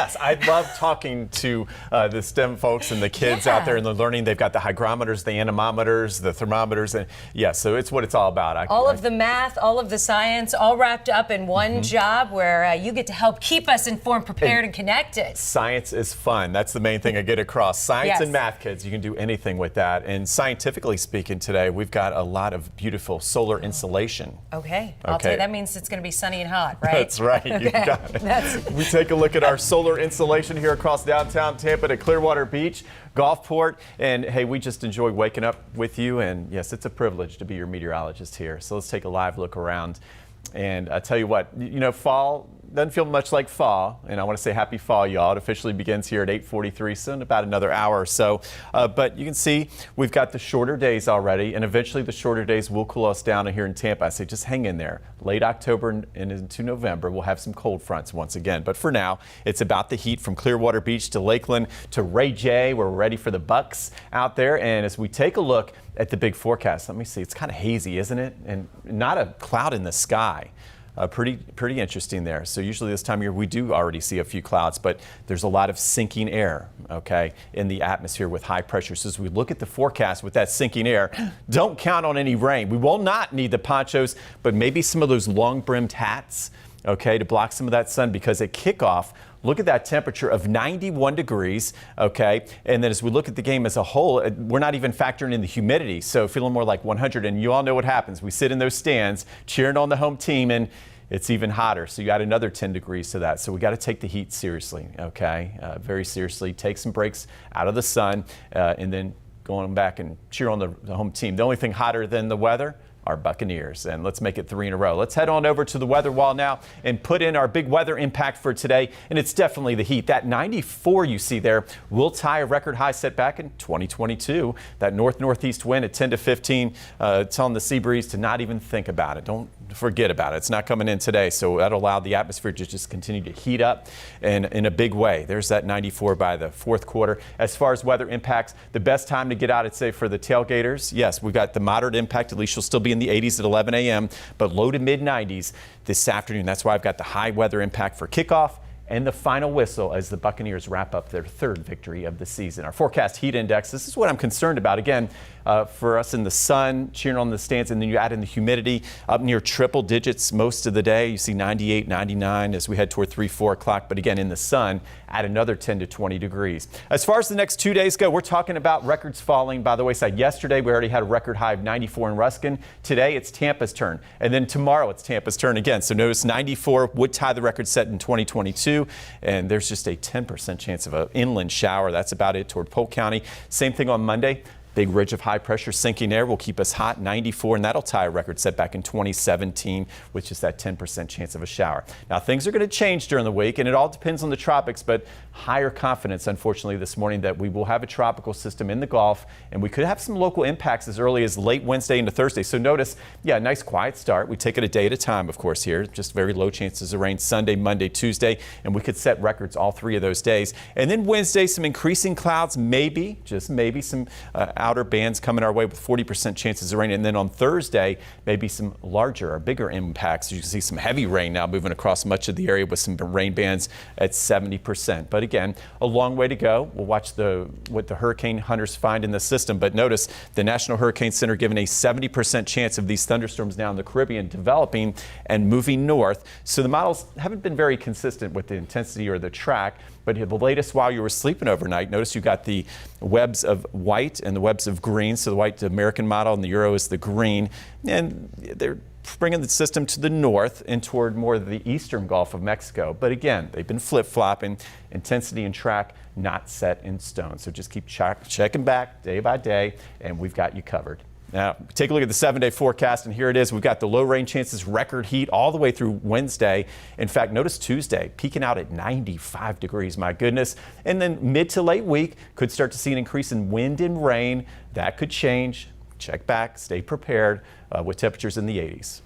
Yes, I love talking to the STEM folks and the kids out there and the learning. They've got the hygrometers, the anemometers, the thermometers, and so it's what it's all about. All of the math, all of the science, all wrapped up in one job where you get to help keep us informed, prepared, and connected. Science is fun. That's the main thing I get across. Science and math, kids, you can do anything with that. And scientifically speaking today, we've got a lot of beautiful solar insulation. Okay. I'll tell you, that means it's going to be sunny and hot, right? That's right. Okay. You got it. We take a look at our solar insulation here across downtown Tampa to Clearwater Beach, Gulfport, and hey, we just enjoy waking up with you, and yes, it's a privilege to be your meteorologist here. So let's take a live look around, and I tell you what, fall doesn't feel much like fall, and I want to say happy fall, y'all. It officially begins here at 8:43, so in about another hour or so. But you can see we've got the shorter days already, and eventually the shorter days will cool us down here in Tampa. I say just hang in there. Late October and into November, we'll have some cold fronts once again. But for now, it's about the heat from Clearwater Beach to Lakeland to Ray J. We're ready for the Bucks out there, and as we take a look at the big forecast, let me see. It's kind of hazy, isn't it? And not a cloud in the sky. Pretty interesting there. So usually this time of year we do already see a few clouds, but there's a lot of sinking air, okay, in the atmosphere with high pressure. So as we look at the forecast with that sinking air, don't count on any rain. We will not need the ponchos, but maybe some of those long-brimmed hats, okay, to block some of that sun, because at kickoff, look at that temperature of 91 degrees, okay? And then as we look at the game as a whole, we're not even factoring in the humidity, so feeling more like 100. And you all know what happens. We sit in those stands cheering on the home team, and it's even hotter. So you add another 10 degrees to that. So we got to take the heat seriously, okay? Very seriously. Take some breaks out of the sun, and then going back and cheer on the home team. The only thing hotter than the weather, our Buccaneers, and let's make it 3 in a row. Let's head on over to the weather wall now and put in our big weather impact for today, and it's definitely the heat. That 94 you see there will tie a record high set back in 2022. That northeast wind at 10 to 15, telling the sea breeze to not even think about it. Don't forget about it. It's not coming in today, so that'll allow the atmosphere to just continue to heat up and in a big way. There's that 94 by the fourth quarter. As far as weather impacts, the best time to get out, I'd say, for the tailgaters, yes, we've got the moderate impact. At least you'll still be in the 80s at 11 a.m., but low to mid 90s this afternoon. That's why I've got the high weather impact for kickoff and the final whistle as the Buccaneers wrap up their third victory of the season. Our forecast heat index, this is what I'm concerned about. Again, for us in the sun, cheering on the stands, and then you add in the humidity up near triple digits most of the day. You see 98, 99 as we head toward 3, 4 o'clock. But again, in the sun, add another 10 to 20 degrees. As far as the next 2 days go, we're talking about records falling by the wayside. Yesterday, we already had a record high of 94 in Ruskin. Today, it's Tampa's turn. And then tomorrow, it's Tampa's turn again. So notice 94 would tie the record set in 2022. And there's just a 10% chance of an inland shower. That's about it toward Polk County. Same thing on Monday. Big ridge of high pressure sinking air will keep us hot, 94, and that'll tie a record set back in 2017, which is that 10% chance of a shower. Now, things are going to change during the week, and it all depends on the tropics, but higher confidence, unfortunately, this morning that we will have a tropical system in the Gulf, and we could have some local impacts as early as late Wednesday into Thursday. So notice, yeah, nice quiet start. We take it a day at a time, of course, here. Just very low chances of rain Sunday, Monday, Tuesday, and we could set records all 3 of those days. And then Wednesday, some increasing clouds, maybe, just maybe, some outer bands coming our way with 40% chances of rain. And then on Thursday, maybe some larger or bigger impacts. You can see some heavy rain now moving across much of the area with some rain bands at 70%. But again, a long way to go. We'll watch what the hurricane hunters find in the system. But notice the National Hurricane Center giving a 70% chance of these thunderstorms now in the Caribbean developing and moving north. So the models haven't been very consistent with the intensity or the track. But the latest while you were sleeping overnight, notice you got the webs of white and the webs of green. So the white, the American model, and the Euro is the green. And they're bringing the system to the north and toward more of the eastern Gulf of Mexico. But again, they've been flip-flopping. Intensity and track not set in stone. So just keep checking back day by day, and we've got you covered. Now, take a look at the 7-day forecast, and here it is. We've got the low rain chances, record heat all the way through Wednesday. In fact, notice Tuesday peaking out at 95 degrees, my goodness. And then mid to late week could start to see an increase in wind and rain. That could change. Check back, stay prepared with temperatures in the 80s.